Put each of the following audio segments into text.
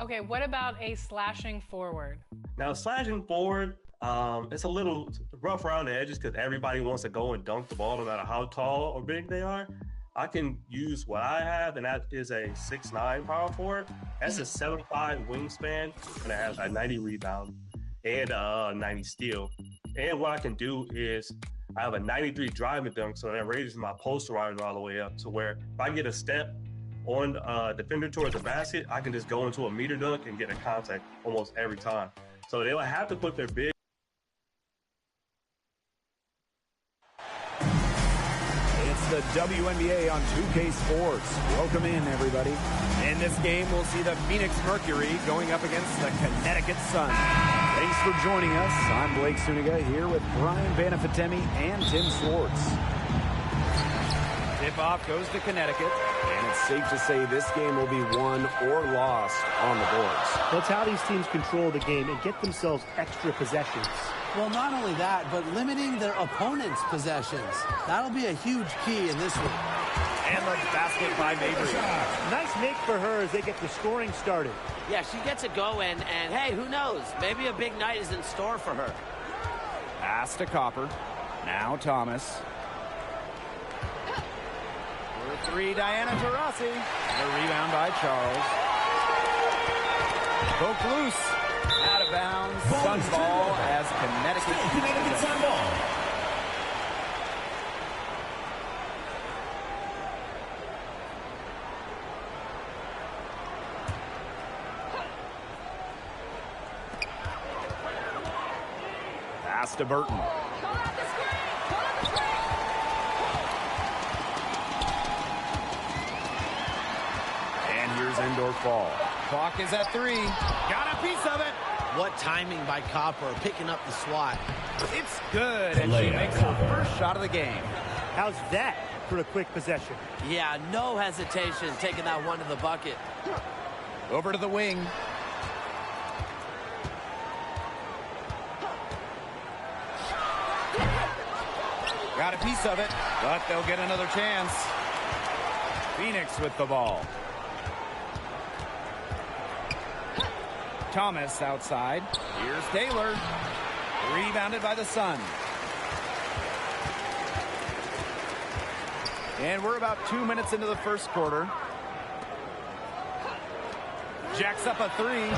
Okay, what about a slashing forward? Now, slashing forward, it's a little rough around the edges because everybody wants to go and dunk the ball no matter how tall or big they are. I can use what I have, and that is a 6'9" power forward. That's a 7'5" wingspan, and it has a 90 rebound and a 90 steal. And what I can do is I have a 93 driving dunk, so that raises my posterizer all the way up to where if I get a step on defender towards the basket, I can just go into a meter dunk and get a contact almost every time. So they'll have to put their big. It's the WNBA on 2K Sports. Welcome in, everybody. In this game, we'll see the Phoenix Mercury going up against the Connecticut Sun. Thanks for joining us. I'm Blake Wnba here with Brian Banafitemi and Tim Swartz. Tip-off goes to Connecticut. And it's safe to say this game will be won or lost on the boards. That's how these teams control the game and get themselves extra possessions. Well, not only that, but limiting their opponent's possessions. That'll be a huge key in this one. And the basket by Mercury. Nice make for her as they get the scoring started. Yeah, she gets it going, and hey, who knows? Maybe a big night is in store for her. Pass to Copper. Now Thomas. For three, Diana Taurasi. The rebound by Charles. Poke loose. Out of bounds. Sun ball as Connecticut. Sun ball. Pass to Burton. And here's indoor fall. Clock is at 3. Got a piece of it. What timing by Copper, picking up the swat. It's good, and she makes her first shot of the game. How's that for a quick possession? Yeah, no hesitation taking that one to the bucket. Over to the wing. Got a piece of it, but they'll get another chance. Phoenix with the ball. Thomas outside. Here's Taylor. Rebounded by the Sun. And we're about 2 minutes into the first quarter. Jacks up a 3.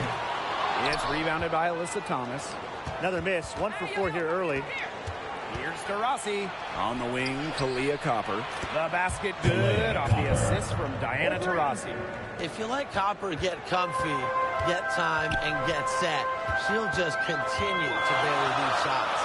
It's rebounded by Alyssa Thomas. Another miss. 1 for 4 here early. Here's Taurasi. On the wing, Kalia Copper. The basket good off the assist from Diana Taurasi. If you let Copper get comfy, get time, and get set, she'll just continue to bury these shots.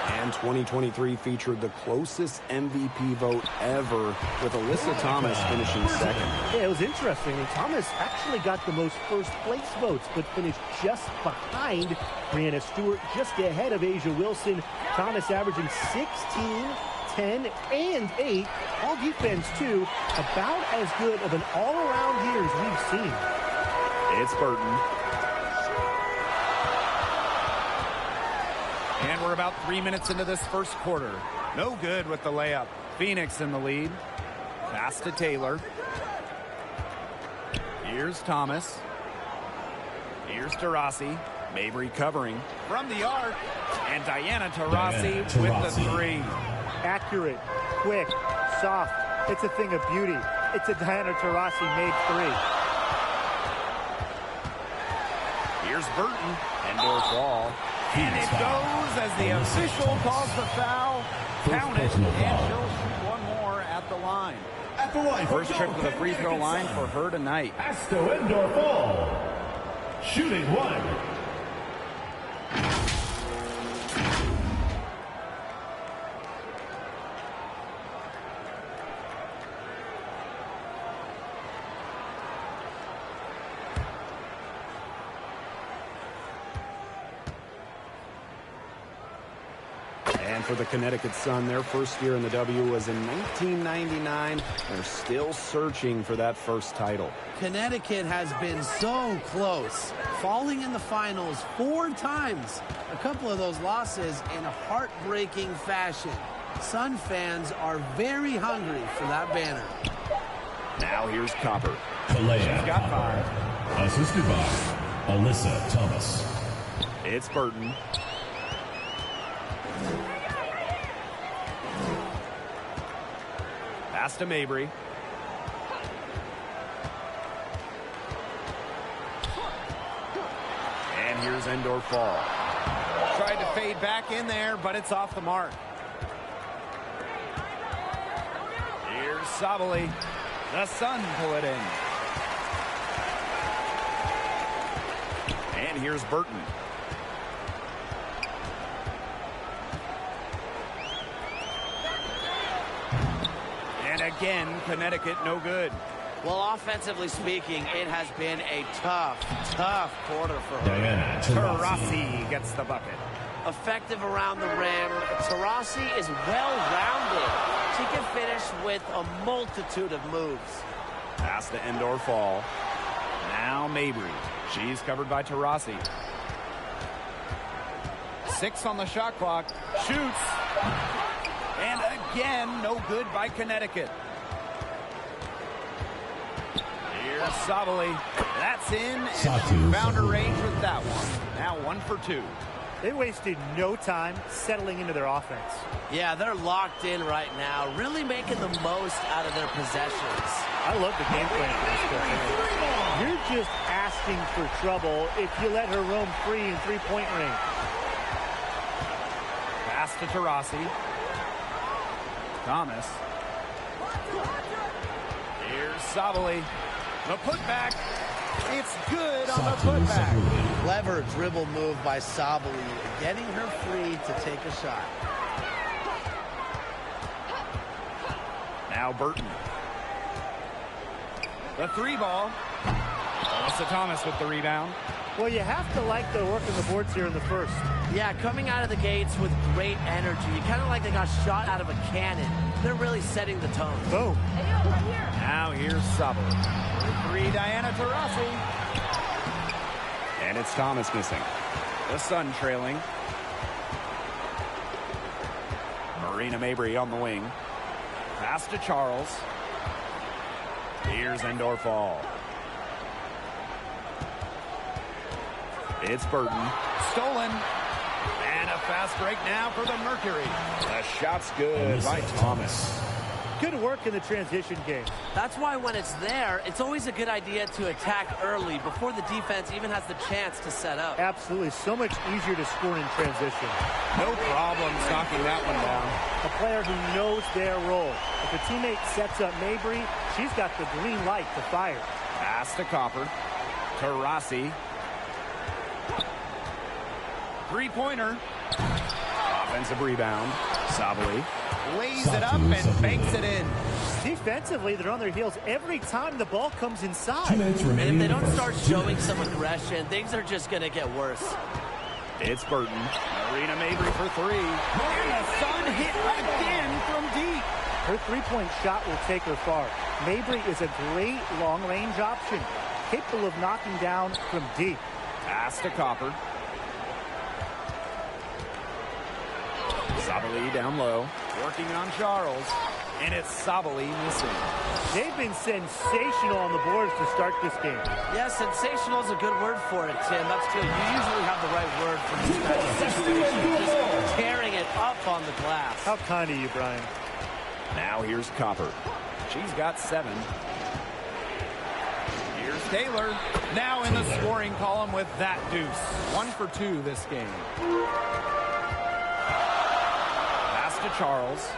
And 2023 featured the closest MVP vote ever, with Alyssa Thomas finishing second. Yeah, it was interesting. And Thomas actually got the most first place votes, but finished just behind Brianna Stewart, just ahead of Asia Wilson. Thomas averaging 16, 10, and 8. All defense, too. About as good of an all-around year as we've seen. It's Burton. And we're about 3 minutes into this first quarter. No good with the layup. Phoenix in the lead. Pass to Taylor. Here's Thomas. Here's Taurasi. Mabry covering from the arc. And Diana Taurasi with the 3. Accurate, quick, soft. It's a thing of beauty. It's a Diana Taurasi made 3. Here's Burton. Indoor ball. And it goes as the official calls the foul. Count it, and she'll shoot one more at the line. First trip to the free throw line for her tonight. Indoor ball. Shooting 1. And for the Connecticut Sun, their first year in the W was in 1999. They're still searching for that first title. Connecticut has been so close, falling in the finals 4 times. A couple of those losses in a heartbreaking fashion. Sun fans are very hungry for that banner. Now here's Copper. She's got 5. Assisted by Alyssa Thomas. It's Burton. Pass to Mabry. And here's Endor Fall. Tried to fade back in there, but it's off the mark. Here's Sabali. The Sun pull it in. And here's Burton. And again, Connecticut no good. Well, offensively speaking, it has been a tough quarter for her. Diana Taurasi gets the bucket. Effective around the rim. Taurasi is well-rounded. She can finish with a multitude of moves. Pass to Endor Fall. Now Mabry. She's covered by Taurasi. 6 on the shot clock. Shoots. And again, no good by Connecticut. Here's Sabali. That's in. And found her range with that one. Now 1 for 2. They wasted no time settling into their offense. Yeah, they're locked in right now, really making the most out of their possessions. I love the game plan for this coach. You're just asking for trouble if you let her roam free in three-point range. Pass to Taurasi. Thomas. Here's Sabali. The putback. It's good on the putback. Clever dribble move by Sabali, getting her free to take a shot. Now Burton. The 3 ball. Alyssa Thomas with the rebound. Well, you have to like the work on the boards here in the first. Yeah, coming out of the gates with great energy. Kind of like they got shot out of a cannon. They're really setting the tone. Boom. Now here's Sabali. 3, Diana Taurasi. And it's Thomas missing. The Sun trailing. Marina Mabry on the wing. Pass to Charles. Here's Endor Fall. It's Burton. Stolen. And a fast break now for the Mercury. The shot's good by Thomas. Good work in the transition game. That's why when it's there, it's always a good idea to attack early before the defense even has the chance to set up. Absolutely. So much easier to score in transition. No problem knocking that one down. A player who knows their role. If a teammate sets up Mabry, she's got the green light to fire. Pass to Copper. Taurasi. 3-pointer. Offensive rebound. Sabali lays it up and banks it in. Defensively, they're on their heels every time the ball comes inside. And if they don't start showing some aggression, things are just going to get worse. It's Burton. Marina Mabry for 3. And the Sun hit again from deep. Her three-point shot will take her far. Mabry is a great long-range option, capable of knocking down from deep. Pass to Copper. Sabali down low, working on Charles, and it's Sabali missing. They've been sensational on the boards to start this game. Yeah, sensational is a good word for it, Tim. That's good. You usually have the right word for these kinds of situations. Just tearing it up on the glass. How kind of you, Brian. Now here's Copper. She's got 7. Here's Taylor. Now in the scoring column with that deuce. 1 for 2 this game. To Charles.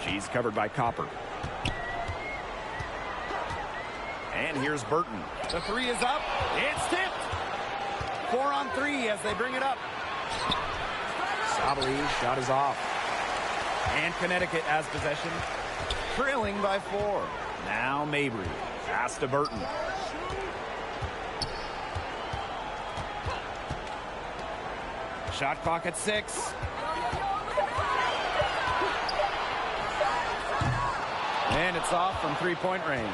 She's covered by Copper. And here's Burton. The 3 is up. It's tipped. 4 on 3 as they bring it up. Sabali's shot is off. And Connecticut has possession, trailing by 4. Now Mabry. Pass to Burton. Shot clock at 6. And it's off from 3-point range.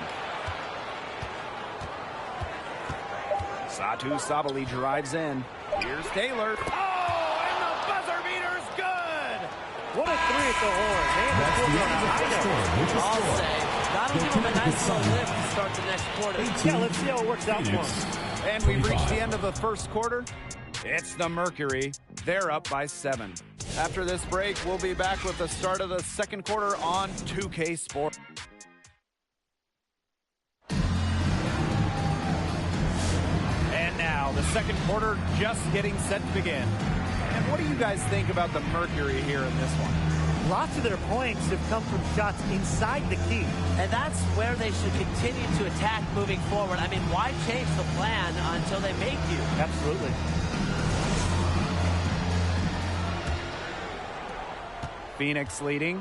Satu Sabali drives in. Here's Taylor. Oh, and the buzzer beater's good. What a 3 at the horn. I'll say, not give him a nice little lift to start the next quarter. Yeah, let's see how it works out for him. And we've reached the end of the first quarter. It's the Mercury. They're up by 7. After this break, we'll be back with the start of the second quarter on 2K Sports. And now, the second quarter just getting set to begin. And what do you guys think about the Mercury here in this one? Lots of their points have come from shots inside the key. And that's where they should continue to attack moving forward. I mean, why change the plan until they make you? Absolutely. Phoenix leading.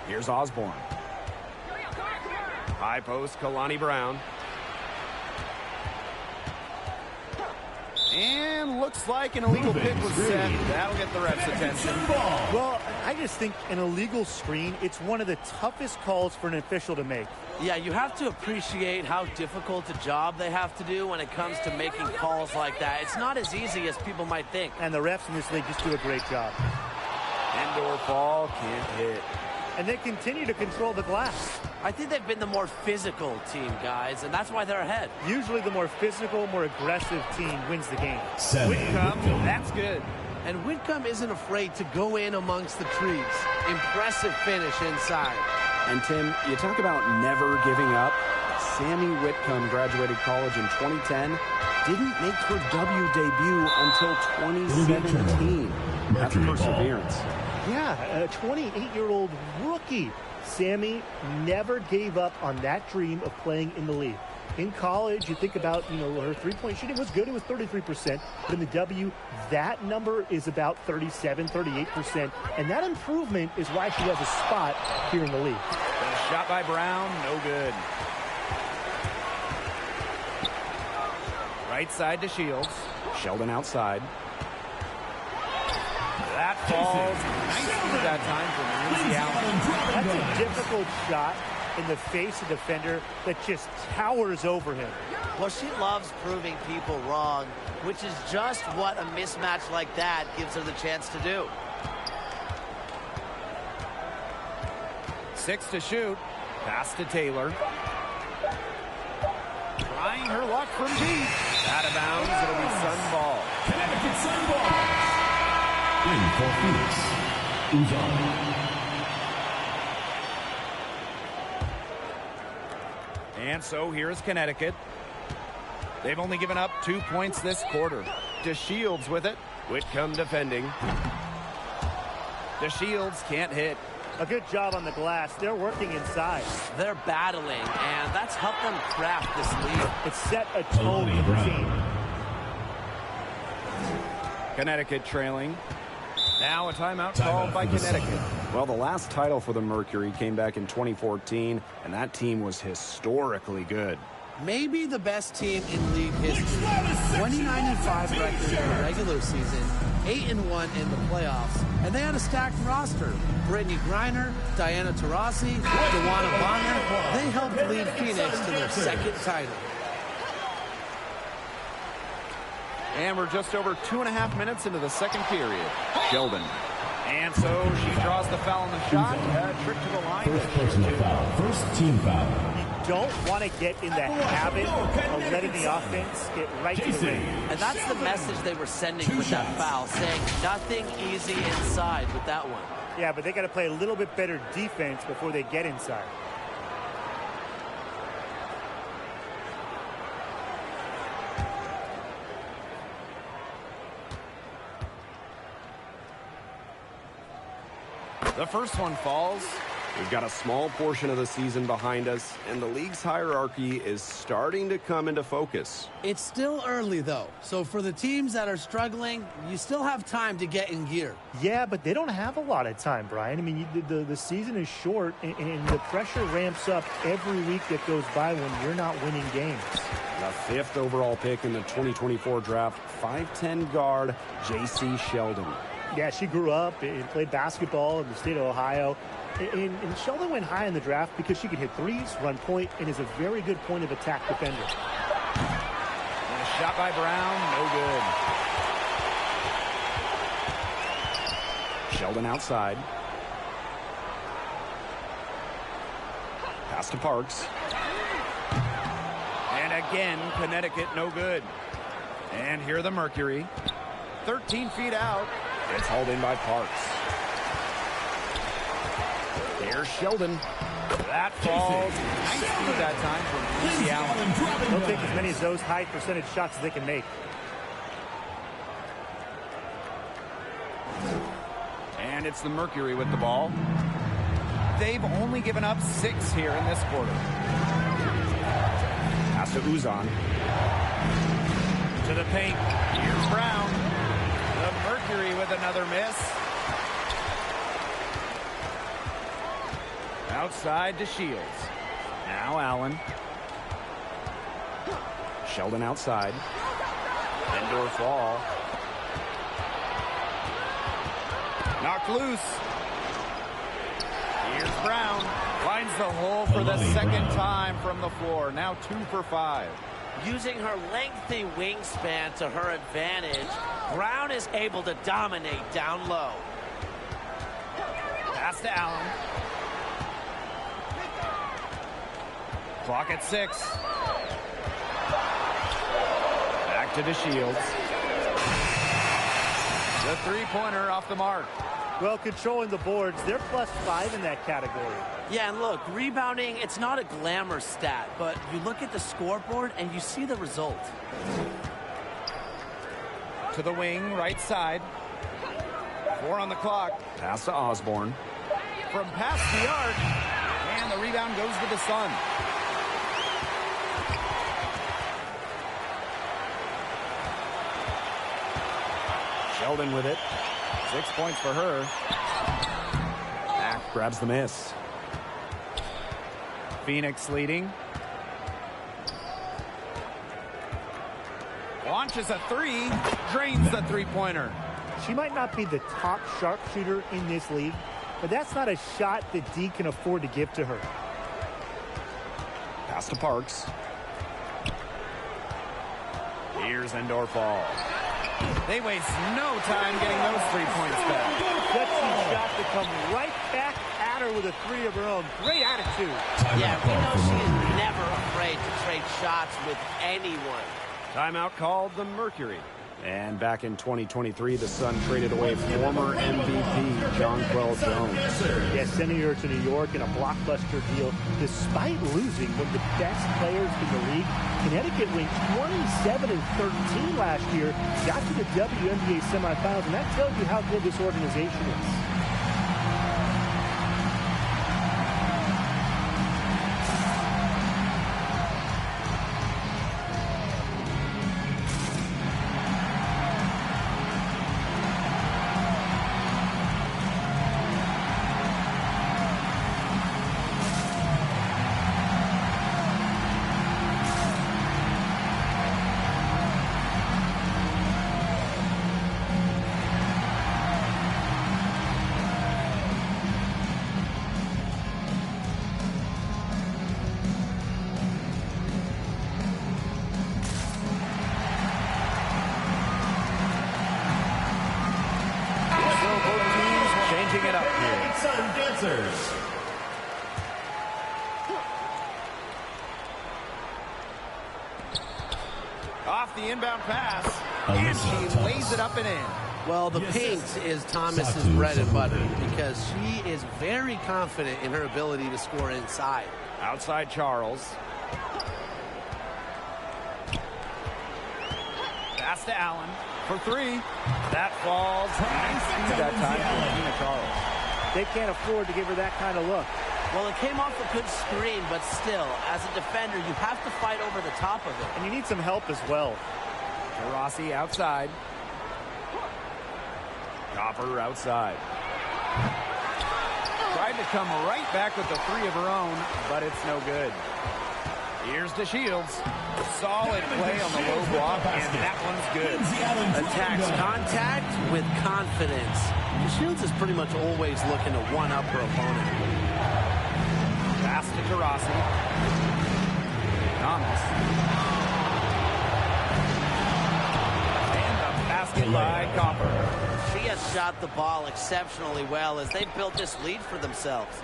Here's Osborne. High post, Kalani Brown. And looks like an illegal pick was set. That'll get the ref's attention. Well, I just think an illegal screen, it's one of the toughest calls for an official to make. Yeah, you have to appreciate how difficult a job they have to do when it comes to making calls like that. It's not as easy as people might think. And the refs in this league just do a great job. Indoor ball, can't hit. And they continue to control the glass. I think they've been the more physical team, guys, and that's why they're ahead. Usually the more physical, more aggressive team wins the game. Whitcomb, that's good. And Whitcomb isn't afraid to go in amongst the trees. Impressive finish inside. And Tim, you talk about never giving up. Sammy Whitcomb graduated college in 2010. Didn't make her W debut until 2017. That's perseverance. Yeah, a 28-year-old rookie. Sammy never gave up on that dream of playing in the league. In college, you think about, her three-point shooting was good. It was 33%. But in the W, that number is about 37, 38%. And that improvement is why she has a spot here in the league. The shot by Brown, no good. Right side to Shields. Sheldon outside. That falls nicely that time for Lindsay Allen. That's a difficult shot in the face of a defender that just towers over him. Well, she loves proving people wrong, which is just what a mismatch like that gives her the chance to do. 6 to shoot. Pass to Taylor. Trying her luck from deep. Out of bounds. It'll be Sun ball. Connecticut Sun ball. In for Phoenix. Wnba. And so here's Connecticut. They've only given up 2 points this quarter. DeShields with it. Whitcomb defending. DeShields can't hit. A good job on the glass. They're working inside. They're battling, and that's helped them craft this lead. It's set a tone for the team. Connecticut trailing. Now a timeout called by Connecticut. Well, the last title for the Mercury came back in 2014, and that team was historically good. Maybe the best team in league history. 29-5 record in the regular season, 8-1 in the playoffs, and they had a stacked roster. Brittany Griner, Diana Taurasi, Wnba Bonner, they helped lead Phoenix to their second title. And we're just over 2.5 minutes into the second period. Sheldon. And so she draws the foul on the shot. Trick to the line. First personal foul. First team foul. You don't want to get in the habit of letting the offense get right to the ring. And that's the message they were sending with that foul, saying nothing easy inside with that one. Yeah, but they got to play a little bit better defense before they get inside. The first one falls. We've got a small portion of the season behind us, and the league's hierarchy is starting to come into focus. It's still early, though, so for the teams that are struggling, you still have time to get in gear. Yeah, but they don't have a lot of time, Brian. I mean, the season is short, and the pressure ramps up every week that goes by when you're not winning games. The 5th overall pick in the 2024 draft, 5'10 guard, J.C. Sheldon. Yeah, she grew up and played basketball in the state of Ohio. And Sheldon went high in the draft because she could hit threes, run point, and is a very good point of attack defender. And a shot by Brown, no good. Sheldon outside. Pass to Parks. And again, Connecticut no good. And here the Mercury. 13 feet out. It's hauled in by Parks. There's Sheldon. That falls. Nice speed that time from Lucy Allen. They'll take as many of those high percentage shots as they can make. And it's the Mercury with the ball. They've only given up 6 here in this quarter. Pass to Uzan. To the paint. Here's Brown. The Mercury with another miss. Outside to Shields. Now Allen. Sheldon outside. Indoor fall. Knocked loose. Here's Brown. Finds the hole for the second time from the floor. Now 2 for 5. Using her lengthy wingspan to her advantage, Brown is able to dominate down low. Pass to Allen. Clock at 6. Back to DeShields. The three-pointer off the mark. Well, controlling the boards, they're +5 in that category. Yeah, and look, rebounding, it's not a glamour stat, but you look at the scoreboard and you see the result. To the wing, right side. 4 on the clock. Pass to Osborne. From past the arc. And the rebound goes to the Sun. Sheldon with it. 6 points for her. Mack grabs the miss. Phoenix leading. Launches a 3. Drains the three-pointer. She might not be the top sharpshooter in this league, but that's not a shot that D can afford to give to her. Pass to Parks. Here's indoor fall. They waste no time getting those 3 points back. Gutsy shot to come right back at her with a 3 of her own. Great attitude. Yeah, we know she is never afraid to trade shots with anyone. Timeout called the Mercury. And back in 2023, the Sun traded away former MVP Jonquel Jones. Yeah, sending her to New York in a blockbuster deal. Despite losing one of the best players in the league, Connecticut went 27-13 last year, got to the WNBA semifinals, and that tells you how good this organization is. Off the inbound pass, and she lays it up and in. Well, the paint is Thomas's bread and butter because she is very confident in her ability to score inside. Outside Charles. Pass to Allen for 3. That falls. Nice speed that time from Tina Charles. They can't afford to give her that kind of look. Well, it came off a good screen, but still, as a defender, you have to fight over the top of it. And you need some help as well. Rossi outside. Copper outside. Tried to come right back with the 3 of her own, but it's no good. Here's DeShields. Solid play on the low block, and that one's good. Attacks contact with confidence. DeShields is pretty much always looking to one-up her opponent. Pass to Taurasi. Thomas. And the basket by Copper. She has shot the ball exceptionally well as they built this lead for themselves.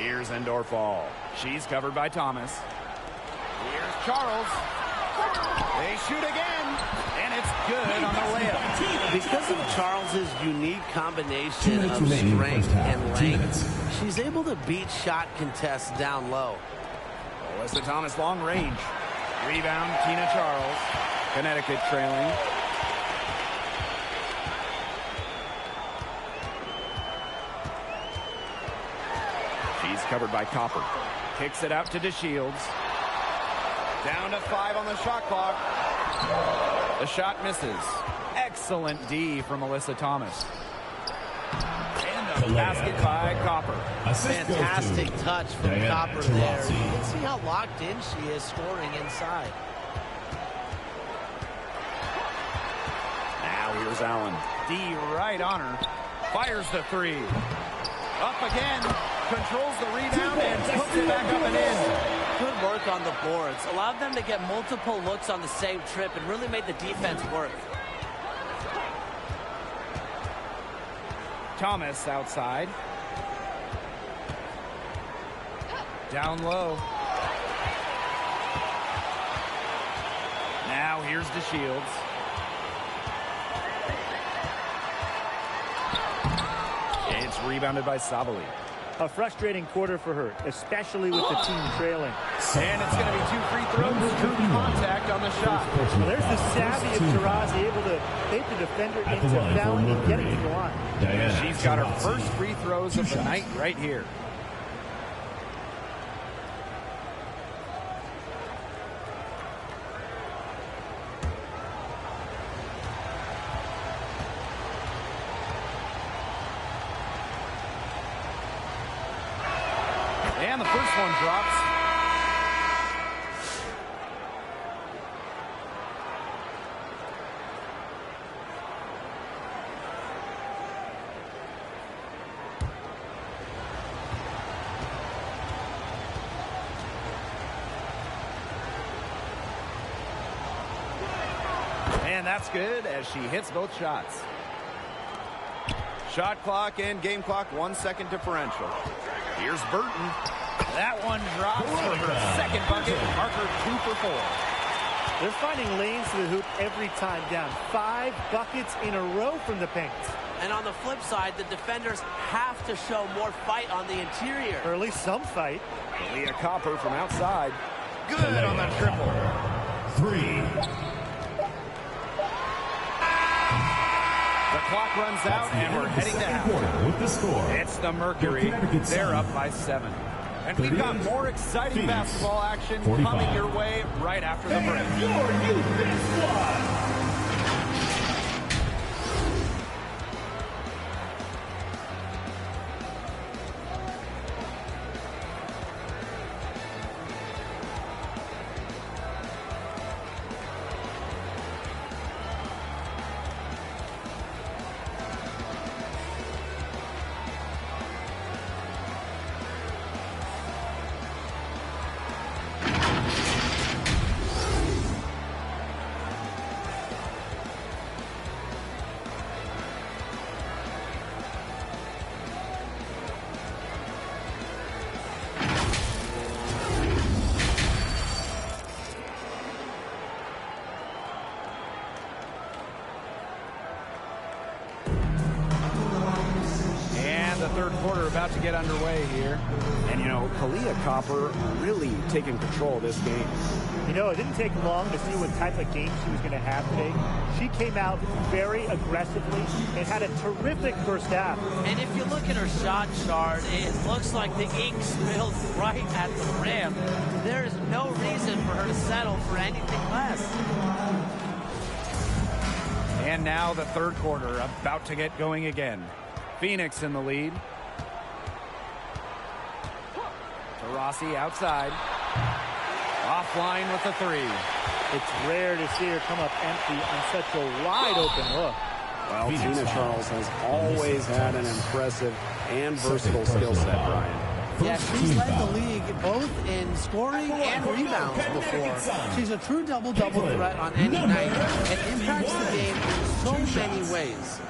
Here's Endorfall. She's covered by Thomas. Here's Charles. They shoot again, and it's good on the layup. Because of Charles's unique combination of strength and length, she's able to beat shot contests down low. Alyssa Thomas long range. Rebound, Tina Charles. Connecticut trailing. She's covered by Copper. Kicks it out to DeShields. Down to 5 on the shot clock. The shot misses. Excellent D from Alyssa Thomas. And the basket by Copper. Fantastic touch from Copper there. You can see how locked in she is scoring inside. Now here's Allen. D right on her. Fires the 3. Up again. Controls the rebound and puts it back up and in. Good work on the boards. Allowed them to get multiple looks on the same trip and really made the defense work. Thomas outside. Down low. Now here's DeShields. It's rebounded by Sabali. A frustrating quarter for her, especially with the team trailing. And it's going to be 2 free throws, true contact on the shot. Well, there's the savvy of Taurasi, able to take the defender into fouling and getting to the line. She's got her first free throws of the night right here. And the first one drops. And that's good as she hits both shots. Shot clock and game clock 1 second differential. Here's Burton. That one drops for her second bucket. Parker 2 for 4. They're finding lanes to the hoop every time down. 5 buckets in a row from the paint. And on the flip side, the defenders have to show more fight on the interior. Or at least some fight. Leah Copper from outside. Good on the triple. 3. The clock runs out, and we're heading to half. With the score. It's the Mercury. They're up by 7. And we've got more exciting basketball action coming your way right after the break. Third quarter about to get underway here. And, you know, Kalia Copper really taking control of this game. You know, it didn't take long to see what type of game she was going to have today. She came out very aggressively and had a terrific first half. And if you look at her shot chart, it looks like the ink spilled right at the rim. There is no reason for her to settle for anything less. And now the third quarter about to get going again. Phoenix in the lead. Taurasi outside. Offline with the 3. It's rare to see her come up empty on such a wide open look. Well, Tina Charles has always had an impressive and versatile skill set, Brian. Yeah, she's led the league both in scoring and rebounds before. She's a true double-double threat on any night and impacts the game in so many ways.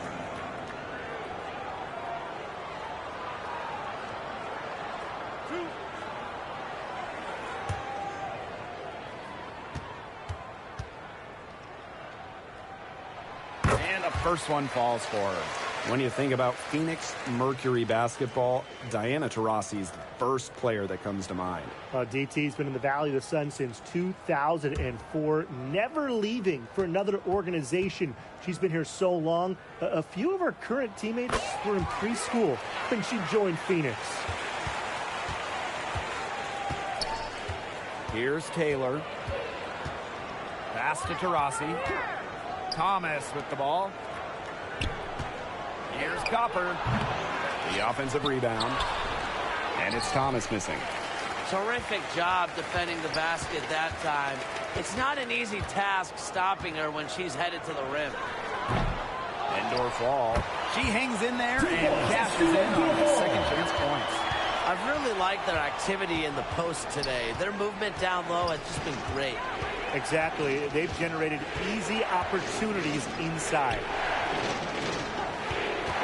first one falls for her. When you think about Phoenix Mercury basketball, Diana Taurasi is the first player that comes to mind. DT's been in the Valley of the Sun since 2004, never leaving for another organization. She's been here so long. A few of her current teammates were in preschool when she joined Phoenix. Here's Taylor. Pass to Taurasi. Thomas with the ball. Here's Copper. The offensive rebound. And it's Thomas missing. Terrific job defending the basket that time. It's not an easy task stopping her when she's headed to the rim. Indoor fall. She hangs in there and cashes in on the second chance points. I've really liked their activity in the post today. Their movement down low has just been great. Exactly. They've generated easy opportunities inside.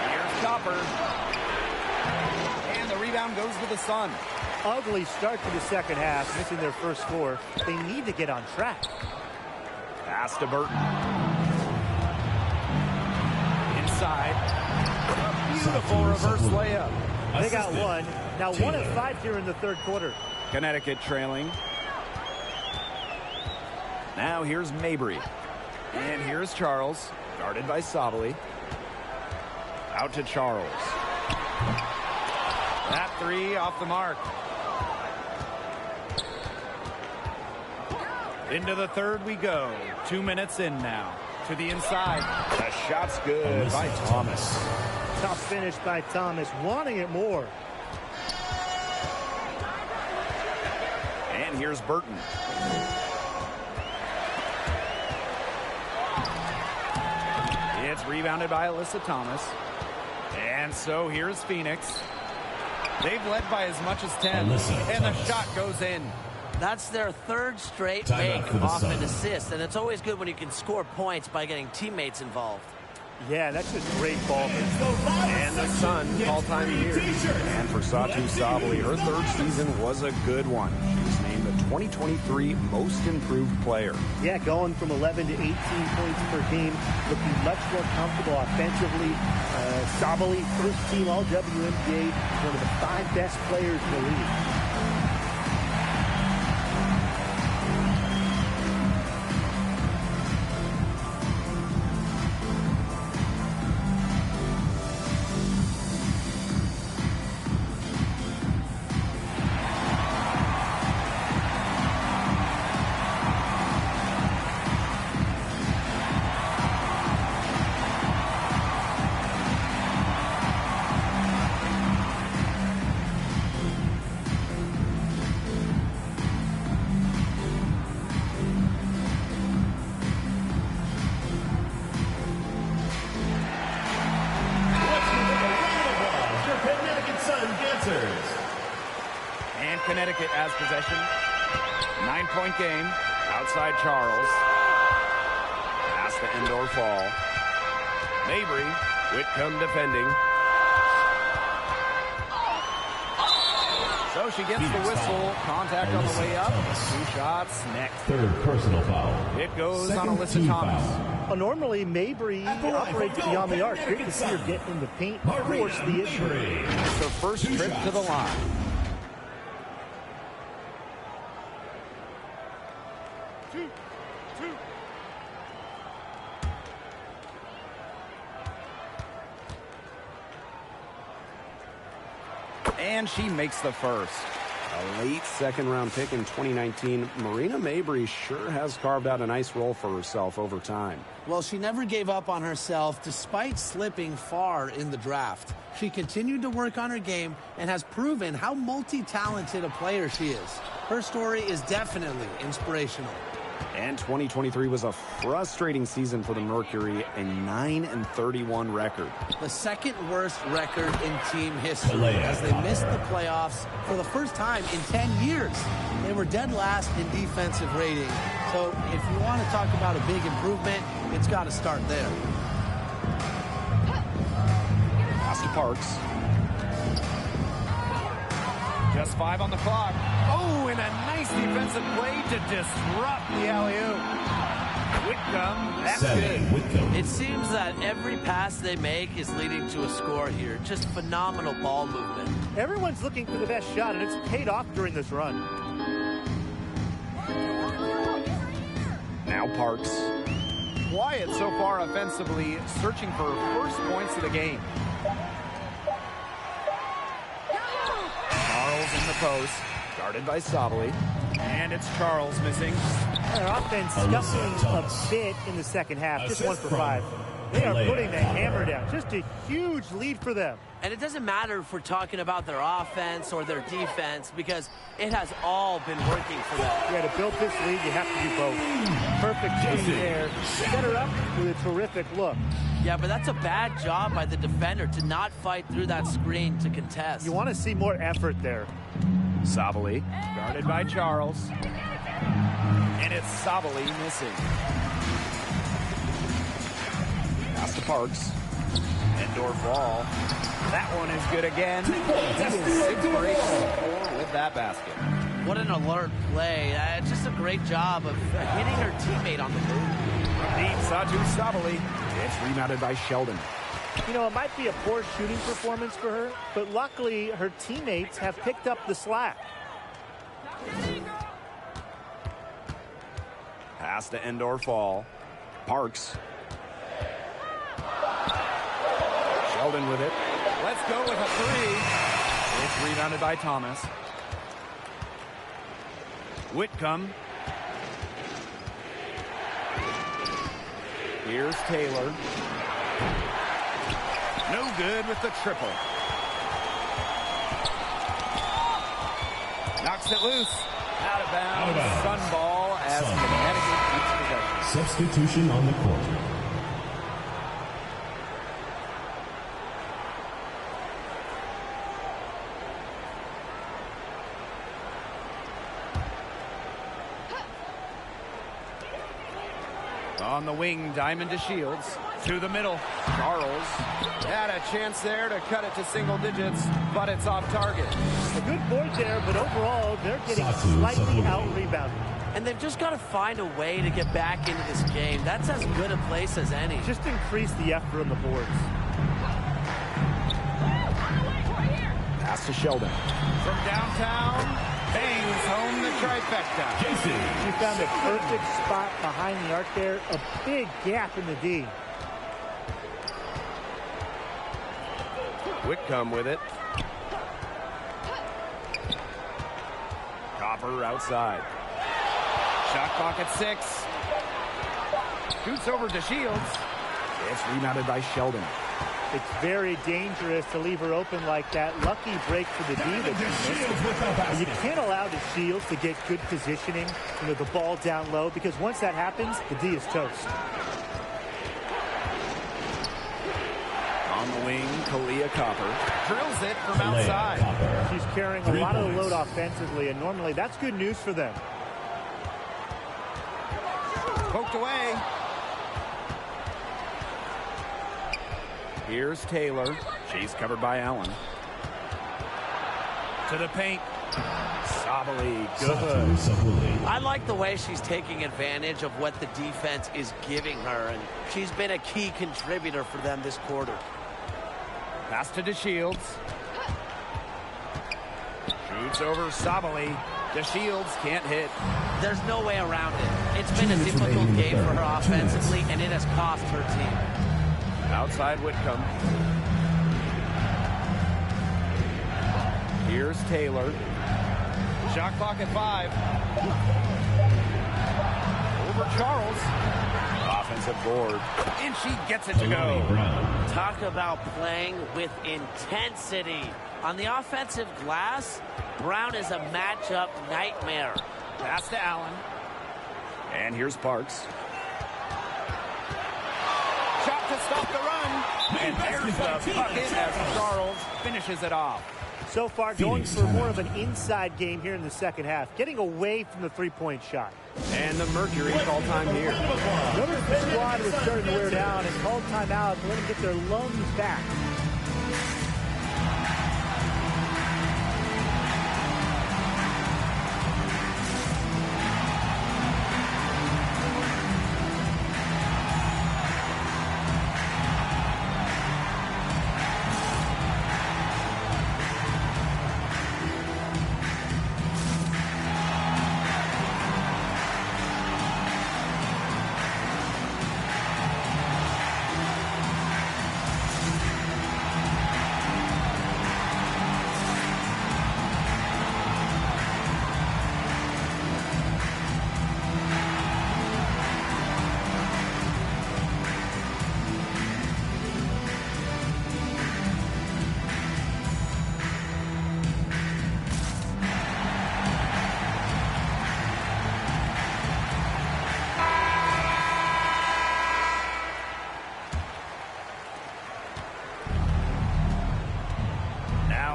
Here's Copper. And the rebound goes to the Sun. Ugly start to the second half, missing their first score. They need to get on track. Pass to Burton. Inside. Beautiful reverse layup. They got one. Now 1 of 5 here in the third quarter. Connecticut trailing. Now here's Mabry. And here's Charles, guarded by Sabali. Out to Charles. That three off the mark. Into the third we go. 2 minutes in now. To the inside. The shot's good by Thomas. Tough finish by Thomas, wanting it more. And here's Burton. It's rebounded by Alyssa Thomas. And so here's Phoenix. They've led by as much as 10. And the shot goes in. That's their third straight make off an assist. And it's always good when you can score points by getting teammates involved. Yeah, that's just great ball. And the Sun all-time year. And for Satu Sabali, her third season was a good one. She was named the 2023 Most Improved Player. Yeah, going from 11 to 18 points per game, looking much more comfortable offensively. Sabali, first team All-WNBA, one of the 5 best players in the league. Connecticut has possession. 9-point game. Outside Charles. Pass to indoor fall. Mabry. Whitcomb defending. So she gets the whistle. Contact on the way up. 2 shots next. Third personal foul. It goes on Alyssa Thomas. Well, normally Mabry operates beyond the arc. Great to see her get in the paint, force the issue. It's her first trip to the line. And she makes the first. A late second-round pick in 2019, Marina Mabry sure has carved out a nice role for herself over time. Well, she never gave up on herself despite slipping far in the draft. She continued to work on her game and has proven how multi-talented a player she is. Her story is definitely inspirational. And 2023 was a frustrating season for the Mercury, a 9-31 record. The second worst record in team history as they missed the playoffs for the first time in 10 years. They were dead last in defensive rating. So if you want to talk about a big improvement, it's got to start there. Pass to Parks. Just 5 on the clock. Oh, and a nice defensive play to disrupt the alley-oop. Whitcomb, that's Seven, good. Whitcomb. It seems that every pass they make is leading to a score here. Just phenomenal ball movement. Everyone's looking for the best shot, and it's paid off during this run. Now Parks. Quiet so far offensively, searching for first points of the game. Charles in the post, guarded by Sabali. And it's Charles missing. Their offense scuffling a bit in the second half, just 1 for 5. They are putting the hammer down. Just a huge lead for them. And it doesn't matter if we're talking about their offense or their defense, because it has all been working for them. Yeah, to build this lead, you have to do both. Perfect screen there. Set her up with a terrific look. Yeah, but that's a bad job by the defender to not fight through that screen to contest. You want to see more effort there. Sabali, guarded by Charles. And it's Sabali missing. Pass to Parks. Indoor ball. That one is good again. That is 6 for 8 with that basket. What an alert play. Just a great job of hitting her teammate on the move. Deep Satu Sabali. It's rebounded by Sheldon. You know, it might be a poor shooting performance for her, but luckily her teammates have picked up the slack. Pass to Endor Fall. Parks. Sheldon with it. Let's go with a 3. It's rebounded by Thomas. Whitcomb. Here's Taylor. No good with the triple. Knocks it loose. Out of bounds. Sun ball as Connecticut keeps possession. Substitution on the court. On the wing, Diamond to Shields. To the middle. Charles had a chance there to cut it to single digits, but it's off target. A good board there, but overall, they're getting slightly out-rebounded. And they've just got to find a way to get back into this game. That's as good a place as any. Just increase the effort on the boards. Pass to Sheldon. From downtown, bangs home the trifecta. She found a perfect spot behind the arc there. A big gap in the D. Whitcomb with it. Copper outside. Shot clock at 6. Shoots over to Shields. It's rebounded by Sheldon. It's very dangerous to leave her open like that. Lucky break for the D that she missed. You can't allow the Shields to get good positioning, the ball down low, because once that happens, the D is toast. On the wing, Kalia Copper drills it from outside. She's carrying a lot of the load offensively, and normally that's good news for them. Poked away. Here's Taylor. She's covered by Allen. To the paint. Sabali, good. I like the way she's taking advantage of what the defense is giving her, and she's been a key contributor for them this quarter. Pass to DeShields. Shoots over Sabali. DeShields can't hit. There's no way around it. It's been a difficult game for her offensively, and it has cost her team. Outside Whitcomb. Here's Taylor. Shot clock at 5. Over Charles. Offensive board. And she gets it to go. Talk about playing with intensity. On the offensive glass, Brown is a matchup nightmare. Pass to Allen. And here's Parks. Shot to stop the run. And there's the bucket as Charles finishes it off. So far, going for more of an inside game here in the second half, getting away from the three-point shot. And the Mercury call time here. Notice the squad was starting to wear down and called timeout to let them get their lungs back.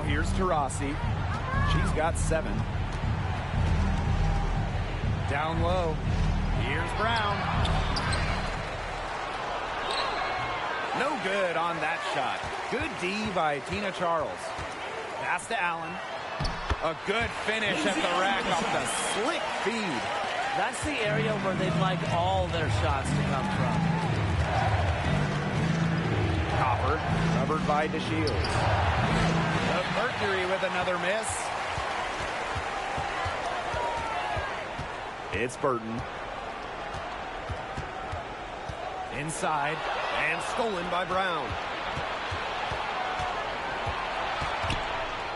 here's Taurasi. She's got 7. Down low. Here's Brown. No good on that shot. Good D by Tina Charles. Pass to Allen. A good finish at the rack off the slick feed. That's the area where they'd like all their shots to come from. Copper, covered by DeShields. The Mercury with another miss. It's Burton. Inside, and stolen by Brown.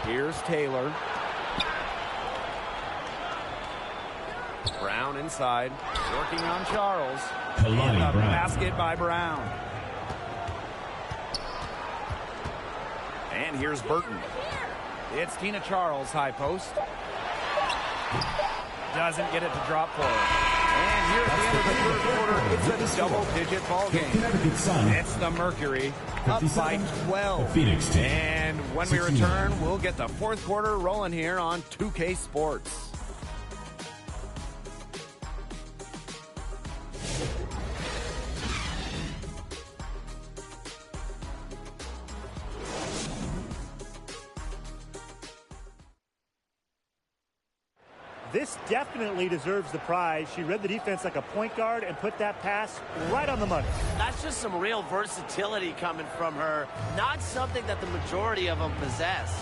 Here's Taylor. Brown inside, working on Charles. And a basket by Brown. And here's Burton. It's Tina Charles, high post. Doesn't get it to drop for her. And here at the end of the third quarter, it's a double-digit ball game. It's the Mercury, up by 12. Phoenix team. And when we return, we'll get the fourth quarter rolling here on 2K Sports. This definitely deserves the prize. She read the defense like a point guard and put that pass right on the money. That's just some real versatility coming from her. Not something that the majority of them possess.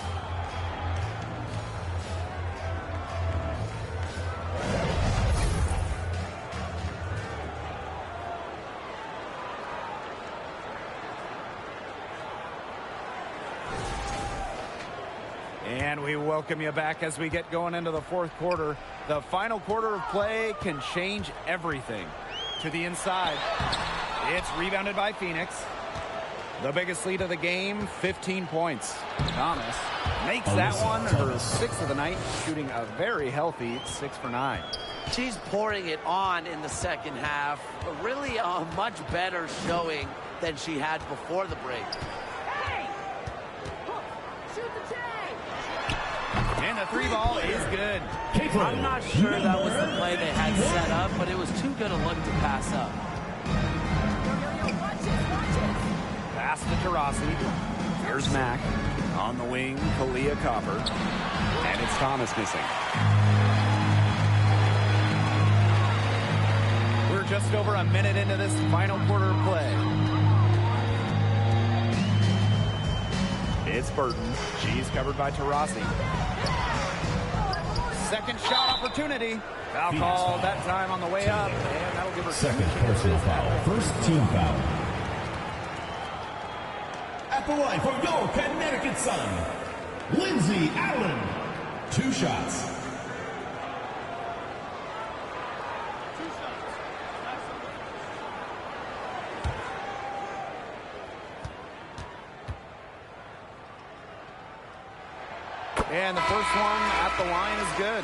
And we welcome you back as we get going into the fourth quarter. The final quarter of play can change everything. To the inside. It's rebounded by Phoenix. The biggest lead of the game, 15 points. Thomas makes that one her 6th of the night, shooting a very healthy 6 for 9. She's pouring it on in the second half. Really a much better showing than she had before the break. And the 3-ball is good. I'm not sure that was the play they had set up, but it was too good a look to pass up. Pass to Taurasi. Here's Mack. On the wing, Kalia Copper. And it's Thomas missing. We're just over a minute into this final quarter of play. It's Burton. She's covered by Taurasi. Second shot opportunity. Foul call that time on the way up. And that'll give her second personal foul. First team foul. At the line for your Connecticut Sun, Lindsay Allen. 2 shots. And the first one at the line is good.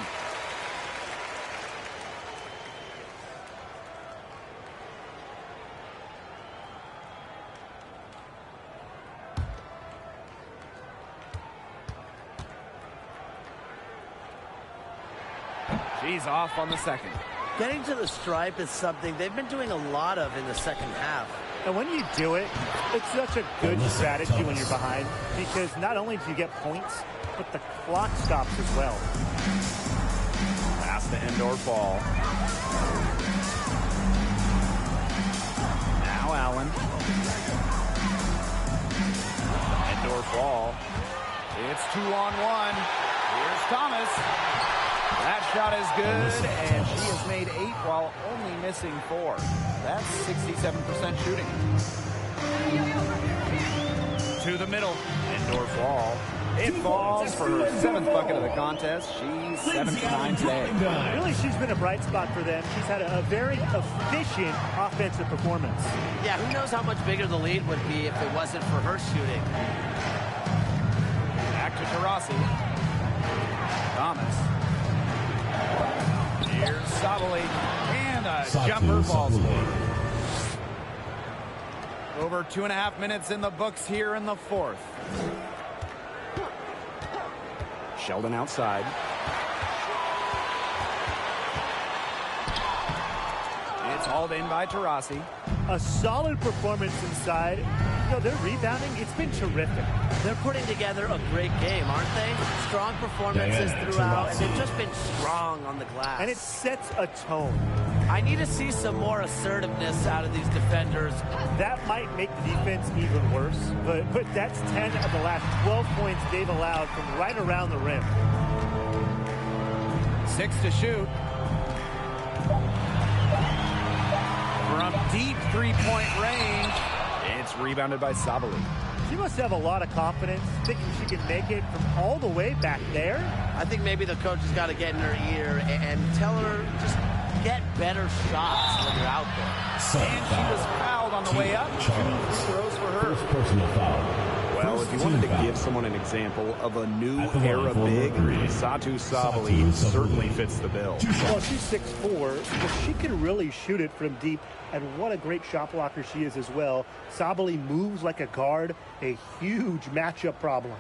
She's off on the second. Getting to the stripe is something they've been doing a lot of in the second half. And when you do it, it's such a good strategy when you're behind, because not only do you get points, but the clock stops as well. Pass to indoor ball. Now Allen. Indoor ball. It's 2-on-1. Here's Thomas. That shot is good, and she has made 8 while only missing 4. That's 67% shooting. To the middle. Indoor ball. It falls for her 7th bucket of the contest. She's 7 for 9 today. Really, she's been a bright spot for them. She's had a very efficient offensive performance. Yeah, who knows how much bigger the lead would be if it wasn't for her shooting. Back to Taurasi. Thomas. Here's Sabali. And a jumper falls away. Over 2.5 minutes in the books here in the fourth. Sheldon outside. It's hauled in by Taurasi. A solid performance inside. You know, their rebounding, it's been terrific. They're putting together a great game, aren't they? Strong performances throughout, and they've just been strong on the glass. And it sets a tone. I need to see some more assertiveness out of these defenders. That might make the defense even worse, but that's 10 of the last 12 points they've allowed from right around the rim. 6 to shoot. From deep three-point range. It's rebounded by Sabali. She must have a lot of confidence, thinking she can make it from all the way back there. I think maybe the coach has got to get in her ear and tell her just get better shots when you're out there. And she was fouled on the way up. 2 free throws for her. First personal foul. Well, if you wanted to give someone an example of a new era big, Satu Sabali certainly fits the bill. Well, she's 6'4", but she can really shoot it from deep, and what a great shot blocker she is as well. Sabali moves like a guard, a huge matchup problem.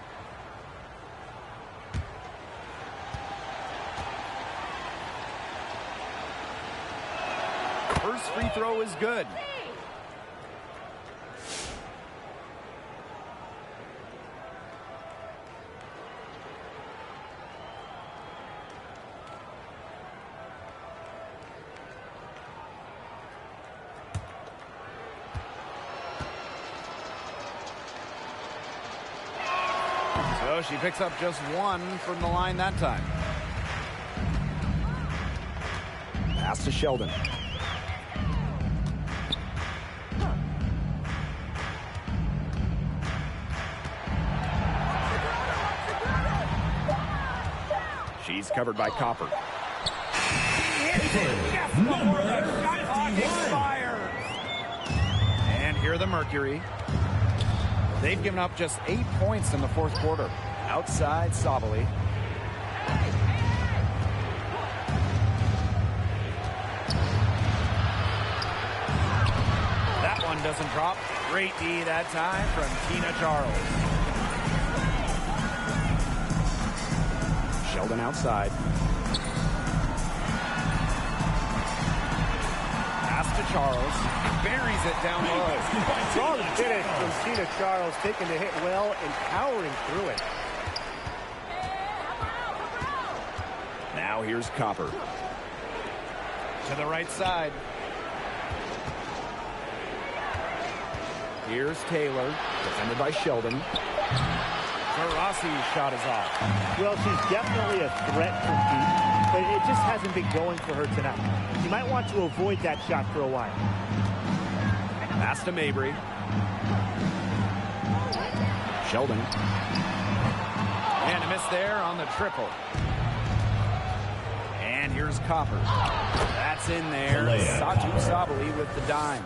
First free throw is good. So she picks up just 1 from the line that time. Pass to Sheldon. She's covered by Copper. And here are the Mercury. They've given up just 8 points in the fourth quarter. Outside Sabali. That one doesn't drop. Great D that time from Tina Charles. Sheldon outside. Pass to Charles. Buries it down low. Strong finish from Tina Charles, taking the hit well and powering through it. Now here's Copper. To the right side. Here's Taylor, defended by Sheldon. Taurasi's shot is off. Well, she's definitely a threat from deep, but it just hasn't been going for her tonight. You might want to avoid that shot for a while. Pass to Mabry. Sheldon. And a miss there on the triple. And here's Copper. That's in there. Satu Sabali with the dime.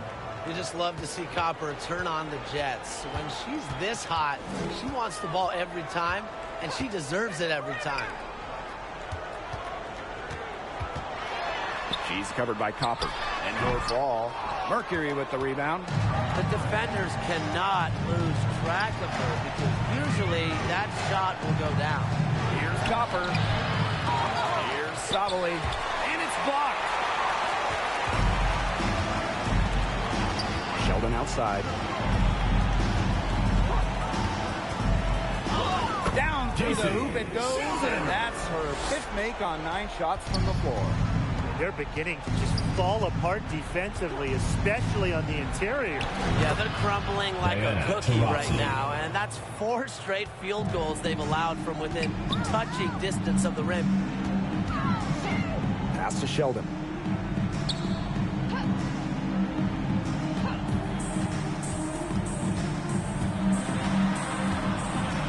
You just love to see Copper turn on the Jets. When she's this hot, she wants the ball every time, and she deserves it every time. She's covered by Copper. And goes ball. Mercury with the rebound. The defenders cannot lose track of her because usually that shot will go down. Here's Copper. Here's Sabali. And it's blocked. Sheldon outside. Down through the hoop it goes, and that's her 5th make on 9 shots from the floor. They're beginning to just fall apart defensively, especially on the interior. Yeah, they're crumbling like a cookie right now, and that's 4 straight field goals they've allowed from within touching distance of the rim. Pass to Sheldon.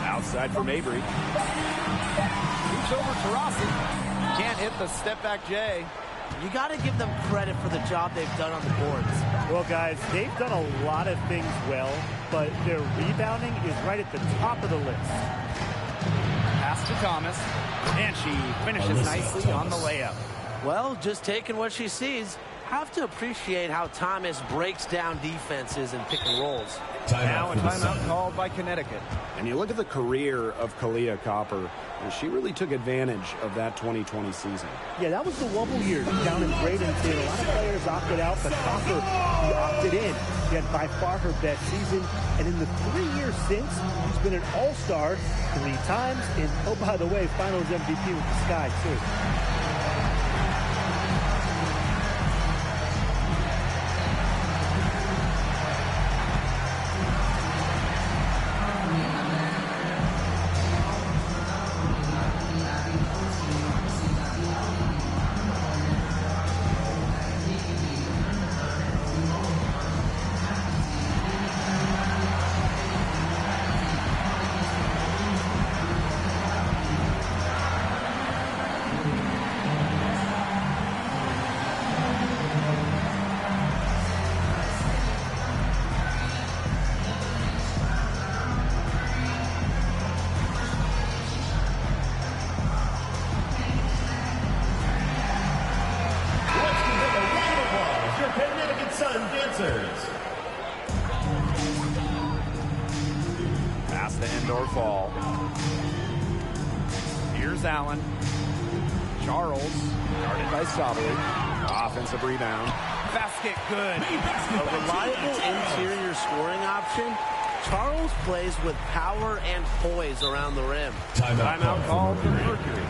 Outside for Mabry. Shoots over Taurasi. Can't hit the step back J. You got to give them credit for the job they've done on the boards. Well, guys, they've done a lot of things well, but their rebounding is right at the top of the list. Pass to Thomas. And she finishes nicely on the layup. Well, just taking what she sees. have to appreciate how Thomas breaks down defenses and pick and rolls. Now a timeout called by Connecticut. And you look at the career of Kalia Copper, and she really took advantage of that 2020 season. Yeah, that was the Wnba year down in Bradenton. A lot of players opted out, but Copper opted in. She had by far her best season, and in the 3 years since, she's been an all-star 3 times, and oh, by the way, Finals MVP with the Sky, too. Pass to indoor fall. Here's Allen. Charles, guarded by Sabali. Offensive rebound. Basket good. A reliable interior scoring option. Charles plays with power and poise around the rim. Timeout called for Mercury.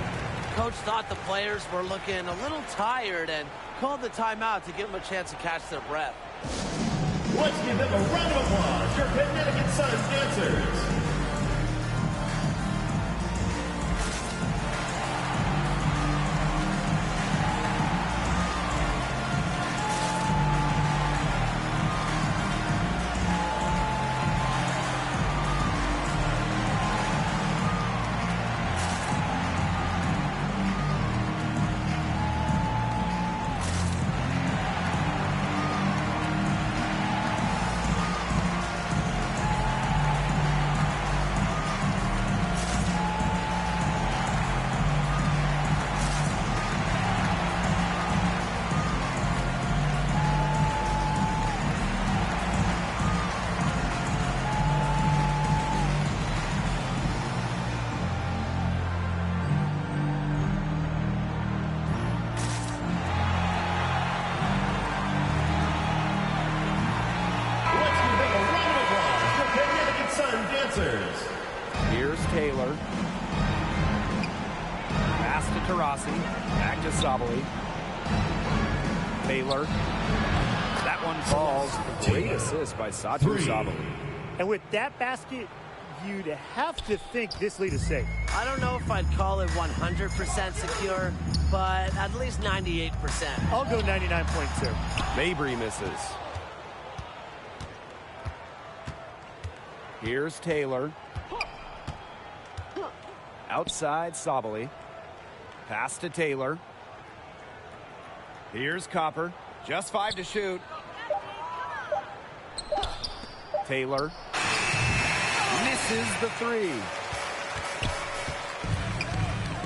Coach thought the players were looking a little tired and called the timeout to give them a chance to catch their breath. Let's give them a round of applause, your Connecticut Sun dancers. Here's Taylor. Pass to Tarasi. Back to Sabali. Taylor. That one falls. Great assist by Satu Sabali. And with that basket, you'd have to think this lead is safe. I don't know if I'd call it 100% secure, but at least 98%. I'll go 99.2. Mabry misses. Here's Taylor. Outside Sabali. Pass to Taylor. Here's Copper. Just 5 to shoot. Taylor. Misses the 3.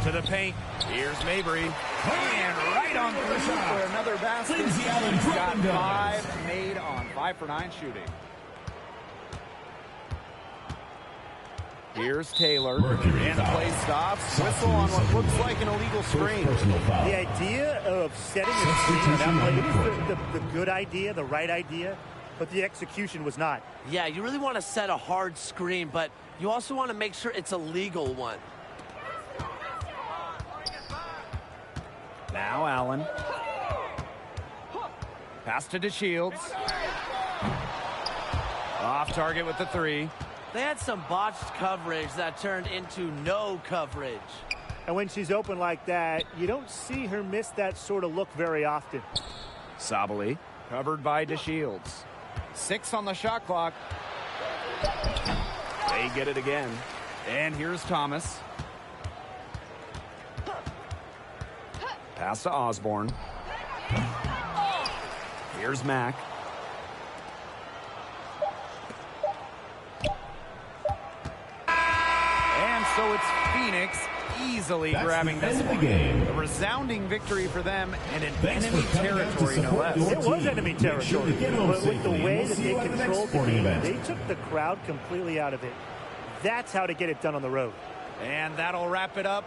To the paint. Here's Mabry. And right on 3 for another basket. He's got 5 made on 5 for 9 shooting. Here's Taylor. Mercury and play stops. Whistle on what looks like an illegal screen. The idea of setting a screen that play, it was the good idea, the right idea, but the execution was not. Yeah, you really want to set a hard screen, but you also want to make sure it's a legal one. Now Allen. Pass to DeShields. Off target with the 3. They had some botched coverage that turned into no coverage. And when she's open like that, you don't see her miss that sort of look very often. Sabali, covered by DeShields. 6 on the shot clock. They get it again. And here's Thomas. Pass to Osborne. Here's Mack. And so so it's Phoenix easily That's grabbing the this end of one. the game. A resounding victory for them and an Thanks enemy for coming out to territory, no support less. your It was team. enemy Make sure territory, to get home but with the safely, and way we'll that see they you at the next controlled the sporting game, event. they took the crowd completely out of it. That's how to get it done on the road. And that'll wrap it up.